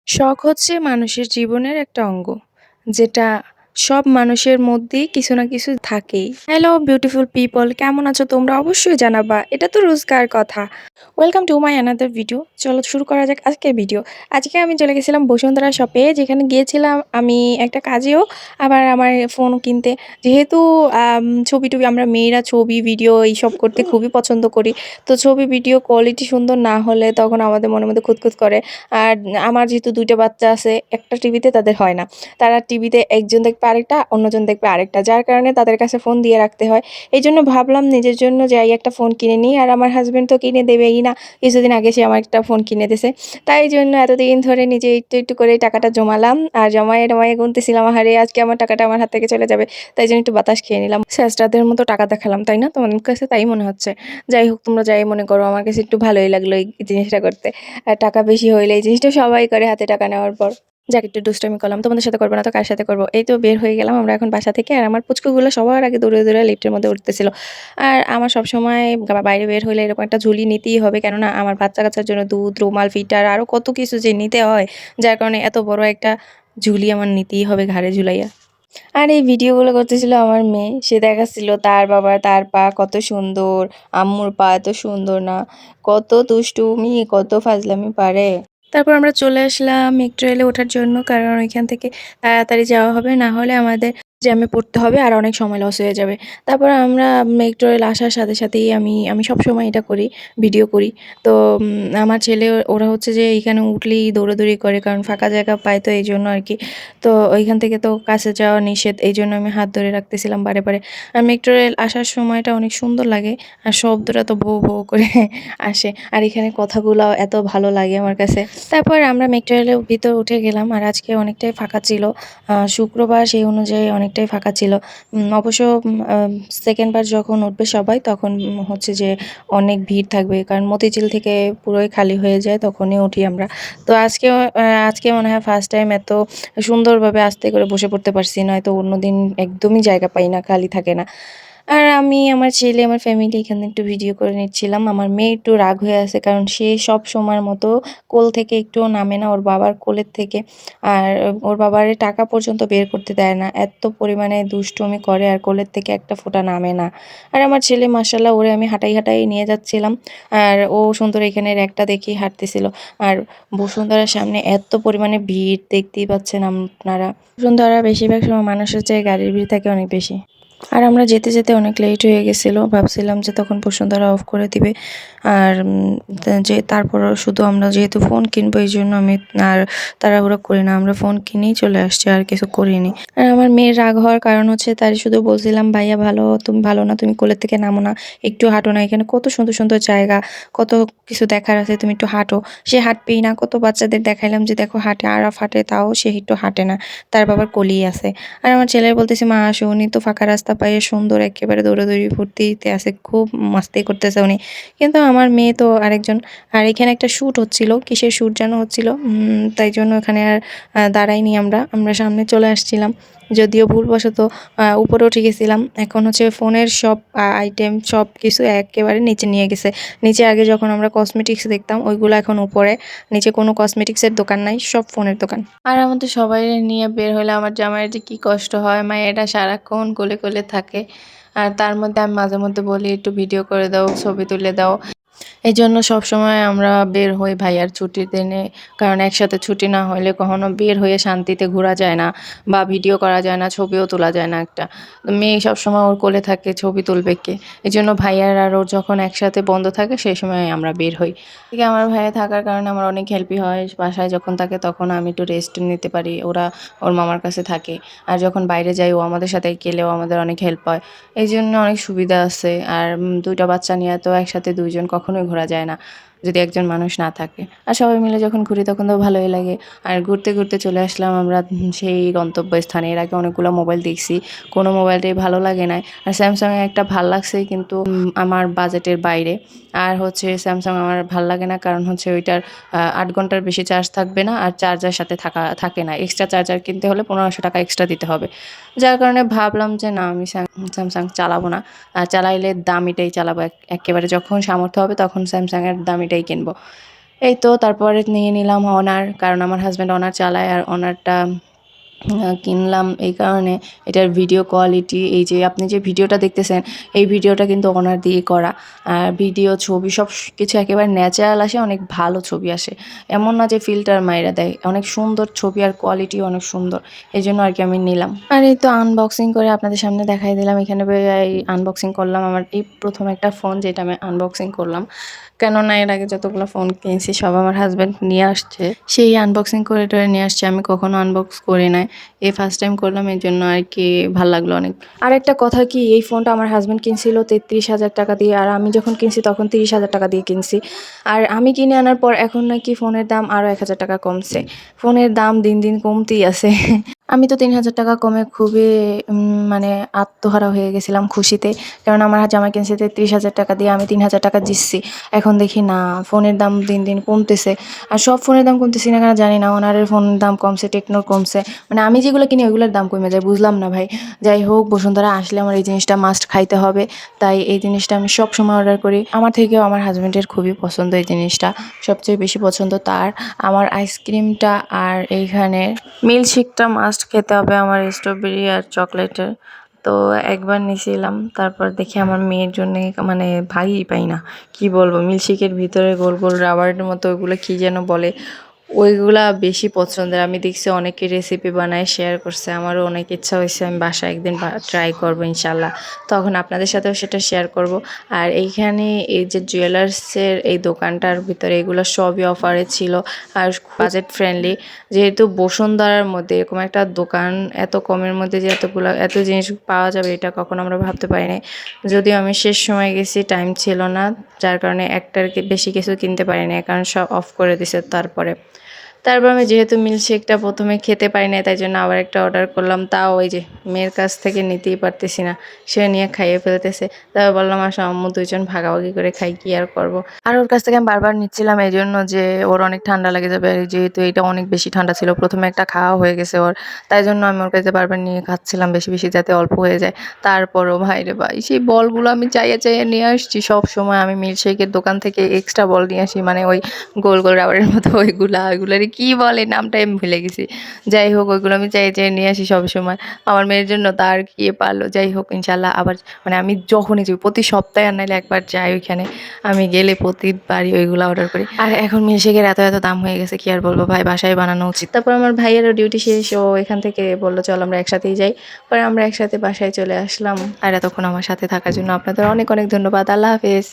শখ হচ্ছে মানুষের জীবনের একটা অঙ্গ, যেটা সব মানুষের মধ্যেই কিছু না কিছু থাকেই। হ্যালো বিউটিফুল পিপল, কেমন আছো তোমরা? অবশ্যই জানাবা, এটা তো রোজকার কথা। Welcome to my another video. চলো শুরু করা যাক আজকের ভিডিও। আজকে আমি চলে গেছিলাম বসুন্ধরা শপে, যেখানে গিয়েছিলাম আমি একটা কাজেও, আবার আমার ফোন কিনতে। যেহেতু ছবি টবি, আমরা মেয়েরা ছবি ভিডিও এইসব করতে খুবই পছন্দ করি। তো ছবি ভিডিও কোয়ালিটি সুন্দর না হলে তখন আমাদের মনের মধ্যে খুঁতখুত করে। আর আমার যেহেতু ২ টা বাচ্চা আছে, একটা টিভিতে তাদের হয় না। তারা টিভিতে একজন দেখবে আরেকটা, অন্যজন দেখবে আরেকটা। যার কারণে তাদের কাছে ফোন দিয়ে রাখতে হয়। এইজন্য ভাবলাম নিজের জন্য যাই একটা ফোন কিনে নিই। আর আমার হাসব্যান্ড তো কিনে দেবেই না। কিছুদিন আগে সে আমার একটা ফোন কিনে দিছে। তাই জন্য এতদিন ধরে নিজে একটু, একটু করে টাকাটা জমালাম। আর জমায়ে গুনতেছিলাম, আহারে আজকে আমার টাকাটা আমার হাত থেকে চলে যাবে। তাই জন্য একটু বাতাস খেয়ে নিলাম। ছেঁচড়াদের মতো টাকা দেখালাম, তাই না? তোমাদের কাছে তাই মনে হচ্ছে? যাই হোক, তোমরা যাই মনে করো, আমার কাছে একটু ভালোই লাগলো এই জিনিসটা করতে। আর টাকা বেশি হইলে এই জিনিসটা সবাই করে হাতে টাকা নেওয়ার পর। যাক, একটু দুষ্টামি করলাম। তোমাদের সাথে করবো না তো কার সাথে করবো? এই তো বের হয়ে গেলাম আমরা এখন বাসা থেকে। আর আমার পুচকুগুলো সবার আগে দৌড়ে, দৌড়ে লিফটের মধ্যে উঠতেছিল। আর আমার সবসময় বাইরে বের হইলে এরকম একটা ঝুলি নিতেই হবে। কেননা আমার বাচ্চা-কাচ্চার জন্য দুধ, রুমাল, ফিটার আরও কত কিছু যে নিতে হয়। যার কারণে এত বড় একটা ঝুলি আমার নিতেই হবে ঘাড়ে ঝুলাইয়া। আর এই ভিডিওগুলো করতেছিল আমার মেয়ে। সে দেখাচ্ছিল তার বাবা, তার পা কত সুন্দর, আম্মুর পা এত সুন্দর না। কত দুষ্টুমি, কত ফাজলামি পারে। তারপর আমরা চলে আসলাম মেট্রো রেলে ওঠার জন্য, কারণ ওইখান থেকে তাড়াতাড়ি যাওয়া হবে, না হলে আমাদের জ্যামে পড়তে হবে আর অনেক সময় লস হয়ে যাবে। তারপর আমরা মেট্রো রেল আসার সাথে সাথেই আমি সবসময় এটা করি, ভিডিও করি। তো আমার ছেলে ওরা হচ্ছে যে এইখানে উঠলেই দৌড়াদৌড়ি করে, কারণ ফাঁকা জায়গা পায়, তো এই জন্য আর কি। তো ওইখান থেকে তো কাছে যাওয়া নিষেধ, এই জন্য আমি হাত ধরে রাখতেছিলাম বারে বারে। আর মেট্রো রেল আসার সময়টা অনেক সুন্দর লাগে, আর শব্দটা তো ভো ভো করে আসে, আর এখানে কথাগুলো এত ভালো লাগে আমার কাছে। তারপর আমরা মেট্রো রেলের ভিতর উঠে গেলাম, আর আজকে অনেকটাই ফাঁকা ছিল। শুক্রবার, সেই অনুযায়ী অনেকটাই ফাঁকা ছিল। অবশ্য সেকেন্ড বার যখন উঠবে সবাই, তখন হচ্ছে যে অনেক ভিড় থাকবে, কারণ মতিঝিল থেকে পুরোই খালি হয়ে যায়, তখনই উঠি আমরা। তো আজকে মনে হয় ফার্স্ট টাইম এত সুন্দরভাবে আস্তে করে বসে পড়তে পারছি, নয়তো অন্যদিন একদমই জায়গা পাই না, খালি থাকে না। আর আমি, আমার ছেলে, আমার ফ্যামিলি এখানে একটু ভিডিও করে নিচ্ছিলাম। আমার মেয়ে একটু রাগ হয়ে আছে, কারণ সে সব সময়ের মতো কোল থেকে একটুও নামে না, ওর বাবার কোলের থেকে। আর ওর বাবারে টাকা পর্যন্ত বের করতে দেয় না, এত পরিমাণে দুষ্টুমি করে, আর কোলের থেকে একটা ফোঁটা নামে না। আর আমার ছেলে মাশাআল্লাহ, ওরে আমি হাঁটাই হাঁটাই নিয়ে যাচ্ছিলাম, আর ও সুন্দর এখানের একটা দেখেই হাঁটতেছিল। আর বসুন্ধরার সামনে এত পরিমাণে ভিড়, দেখতেই পাচ্ছেন আপনারা। বসুন্ধরা বেশিরভাগ সময় মানুষের চেয়ে গাড়ির ভিড় থাকে অনেক বেশি। আর আমরা যেতে যেতে অনেক লেট হয়ে গেছিলো, ভাবছিলাম যে তখন বসুন্ধরা অফ করে দিবে। আর যে তারপরও শুধু আমরা যেহেতু ফোন কিনবো, এই জন্য আমি আর তাড়াহুড়ো করি না, আমরা ফোন কিনেই চলে আসছি, আর কিছু করিনি। আর আমার মেয়ের রাগ হওয়ার কারণ হচ্ছে, তার শুধু বলছিলাম ভাইয়া ভালো, তুমি ভালো না, তুমি কোলের থেকে নামো না, একটু হাঁটো না, এখানে কত সুন্দর সুন্দর জায়গা, কত কিছু দেখার আছে, তুমি একটু হাঁটো। সে হাঁটবেই না। কত বাচ্চাদের দেখাইলাম যে দেখো হাঁটে, আরাফ হাঁটে, তাও সে একটু হাঁটে না, তার বাবার কোলেই আছে। আর আমার ছেলের বলতেছে, মা আসো, উনি তো ফাঁকা রাস্তা পায়ে সুন্দর একেবারে দৌড়াদৌড়ি ভর্তিতে আছে, খুব মাস্তি করতেছে উনি। কিন্তু আমার মেয়ে তো আরেকজন। আর এখানে একটা শ্যুট হচ্ছিল, কিসের শ্যুট যেন হচ্ছিল, তাই জন্য এখানে আর দাঁড়াইনি আমরা সামনে চলে আসছিলাম। যদিও ভুলবশত উপরে উঠে গেছিলাম। এখন হচ্ছে ফোনের সব আইটেম সব কিছু একেবারে নিচে নিয়ে গেছে। নিচে আগে যখন আমরা কসমেটিক্স দেখতাম, ওইগুলো এখন উপরে। নিচে কোনো কসমেটিক্সের দোকান নাই, সব ফোনের দোকান। আর আমাদের সবাই নিয়ে বের হলে আমার জামাইয়ের যে কী কষ্ট হয়, মায়েরা সারাক্ষণ কোলে কোলে থাকে। আর তার মধ্যে আমি মাঝে মধ্যে বলি একটু ভিডিও করে দাও, ছবি তুলে দাও। এই জন্য সবসময় আমরা বের হই ভাইয়ার ছুটির দিনে, কারণ একসাথে ছুটি না হলে কখনো বের হয়ে শান্তিতে ঘোরা যায় না, বা ভিডিও করা যায় না, ছবিও তোলা যায় না একটা। তো মেয়ে সবসময় ওর কোলে থাকে, ছবি তুলবে কে? এই জন্য ভাইয়ার আর ওর যখন একসাথে বন্ধ থাকে, সেই সময় আমরা বের হই। ঠিক আমার ভাইয়া থাকার কারণে আমার অনেক হেল্পই হয়। বাসায় যখন থাকে তখন আমি একটু রেস্ট নিতে পারি, ওরা ওর মামার কাছে থাকে। আর যখন বাইরে যাই, ও আমাদের সাথে গেলেও আমাদের অনেক হেল্প হয়। এই জন্য অনেক সুবিধা আছে। আর ২ টা বাচ্চা নিয়ে তো একসাথে ২ জন কখনোই ঘোরা যায় না, যদি একজন মানুষ না থাকে। আর সবাই মিলে যখন ঘুরি তখন তো ভালোই লাগে। আর ঘুরতে ঘুরতে চলে আসলাম আমরা সেই গন্তব্যস্থানে। এর আগে অনেকগুলো মোবাইল দেখছি, কোনো মোবাইলটাই ভালো লাগে নাই। আর স্যামসাংয়ের একটা ভাল লাগছে, কিন্তু আমার বাজেটের বাইরে। আর হচ্ছে স্যামসাং আমার ভাল লাগে না, কারণ হচ্ছে ওইটার ৮ ঘন্টার বেশি চার্জ থাকবে না, আর চার্জার সাথে থাকে না। এক্সট্রা চার্জার কিনতে হলে ১৫০০ টাকা এক্সট্রা দিতে হবে। যার কারণে ভাবলাম যে না, আমি স্যামসাং চালাবো না। চালাইলে দামিটাই চালাবো, একেবারে যখন সামর্থ্য হবে তখন স্যামসাংয়ের দামিটাই কিনবো। এই তো তারপরে নিয়ে নিলাম অনার, কারণ আমার হাজব্যান্ড অনার চালায়, আর অনারটা কিনলাম এই কারণে এটার ভিডিও কোয়ালিটি, এই যে আপনি যে ভিডিওটা দেখতেছেন এই ভিডিওটা কিন্তু অনার দিয়ে করা। আর ভিডিও ছবি সব কিছু একেবারে ন্যাচারাল আসে, অনেক ভালো ছবি আসে, এমন না যে ফিল্টার মাইরা দেয়, অনেক সুন্দর ছবি আর কোয়ালিটি অনেক সুন্দর, এই জন্য আর কি আমি নিলাম। আর এই তো আনবক্সিং করে আপনাদের সামনে দেখাই দিলাম, এখানে এই আনবক্সিং করলাম আমার এই প্রথম একটা ফোন যেটা আমি আনবক্সিং করলাম, কেননা এর আগে যতগুলো ফোন কিনছি সব আমার হাজব্যান্ড নিয়ে আসছে, সেই আনবক্সিং করে টরে নিয়ে আসছে, আমি কখনো আনবক্স করি নাই, এই ফার্স্ট টাইম করলাম, এই জন্য আর কি ভালো লাগলো অনেক। আর একটা কথা কি, এই ফোনটা আমার হাজব্যান্ড কিনছিল 33,000 টাকা দিয়ে, আর আমি যখন কিনছি তখন 30,000 টাকা দিয়ে কিনছি। আর আমি কিনে আনার পর এখন নাকি ফোনের দাম আরও 1,000 টাকা কমছে, ফোনের দাম দিন দিন কমতেই আছে। আমি তো 3,000 টাকা কমে খুবই মানে আত্মহারা হয়ে গেছিলাম খুশিতে, কারণ আমার জামাই কিনছে 33,000 টাকা দিয়ে, আমি 3,000 টাকা জিতছি। এখন দেখি না, ফোনের দাম দিন দিন কমতেছে, আর সব ফোনের দাম কমতেছি না কেন জানি না, ওনারের ফোনের দাম কমছে, টেকনোর কমছে, মানে আমি যেগুলো কিনি ওইগুলোর দাম কমে যায়, বুঝলাম না ভাই। যাই হোক, বসুন্ধরা আসলে আমার এই জিনিসটা মাস্ট খাইতে হবে, তাই এই জিনিসটা আমি সব সময় অর্ডার করি। আমার থেকেও আমার হাজব্যান্ডের খুবই পছন্দ এই জিনিসটা, সবচেয়ে বেশি পছন্দ তার। আমার আইসক্রিমটা আর এইখানে মিল্কশেকটা মাস্ট খেতে হবে আমার, স্ট্রবেরি আর চকলেটের। তো একবার নিয়েছিলাম, তারপর দেখি আমার মেয়ের জন্য মানে ভাগই পাই না, কি বলবো, মিল্কশেকের ভিতরে গোল গোল রাবারের মতো ওইগুলো কী যেন বলে, ওইগুলা বেশি পছন্দের। আমি দেখছি অনেকে রেসিপি বানায় শেয়ার করছে, আমারও অনেক ইচ্ছা হয়েছে আমি বাসায় একদিন ট্রাই করবো ইনশাল্লাহ, তখন আপনাদের সাথেও সেটা শেয়ার করব। আর এইখানে এই যে জুয়েলার্সের এই দোকানটার ভিতরে এগুলো সবই অফারে ছিল, আর বাজেট ফ্রেন্ডলি, যেহেতু বসুন্ধরার মধ্যে এরকম একটা দোকান এত কমের মধ্যে যে এত জিনিস পাওয়া যাবে এটা কখনো আমরা ভাবতে পারিনি। যদিও আমি শেষ সময় গেছি, টাইম ছিল না, যার কারণে একটার বেশি কিছু কিনতে পারিনি, কারণ সব অফ করে দিছে। তারপর আমি যেহেতু মিল্কশেকটা প্রথমে খেতে পারি না, তাই জন্য আবার একটা অর্ডার করলাম, তাও ওই যে মেয়ের কাছ থেকে নিতেই পারতেছি না, সে নিয়ে খাইয়ে ফেলতেছে। তারপর বললাম আসো আম্মু দুইজন ভাগাভাগি করে খাই, কি আর করব। আর ওর কাছ থেকে আমি বারবার নিচ্ছিলাম এই জন্য যে ওর অনেক ঠান্ডা লেগে যাবে, আর যেহেতু এটা অনেক বেশি ঠান্ডা ছিল, প্রথমে একটা খাওয়া হয়ে গেছে ওর, তাই জন্য আমি ওর কাছে বারবার নিয়ে খাচ্ছিলাম বেশি বেশি, যাতে অল্প হয়ে যায়। তারপরও ভাই রে ভাই, সেই বলগুলো আমি চাইয়ে চাইয়ে নিয়ে আসছি, সব সময় আমি মিল্কশেকের দোকান থেকে এক্সট্রা বল নিয়ে আসি, মানে ওই গোল গোল রাবারের মতো ওইগুলার কি বলে নামটা আমি ভুলে গেছি। যাই হোক, ওইগুলো আমি চাই চাই নিয়ে আসি সব সময় আমার মেয়ের জন্য, তার কি পারলো। যাই হোক, ইনশাল্লাহ আবার, মানে আমি যখনই যাই প্রতি সপ্তাহে আর নাইলে একবার যাই ওইখানে, আমি গেলে প্রতিবারই ওইগুলো অর্ডার করি। আর এখন মিল্কশেকের এত এত দাম হয়ে গেছে, কি আর বলবো ভাই, বাসায় বানানো উচিত। তারপর আমার ভাইয়েরও ডিউটি শেষ, ও এখান থেকে বললো চল আমরা একসাথেই যাই, পরে আমরা একসাথে বাসায় চলে আসলাম। আর এতক্ষণ আমার সাথে থাকার জন্য আপনাদের অনেক অনেক ধন্যবাদ। আল্লাহ হাফেজ।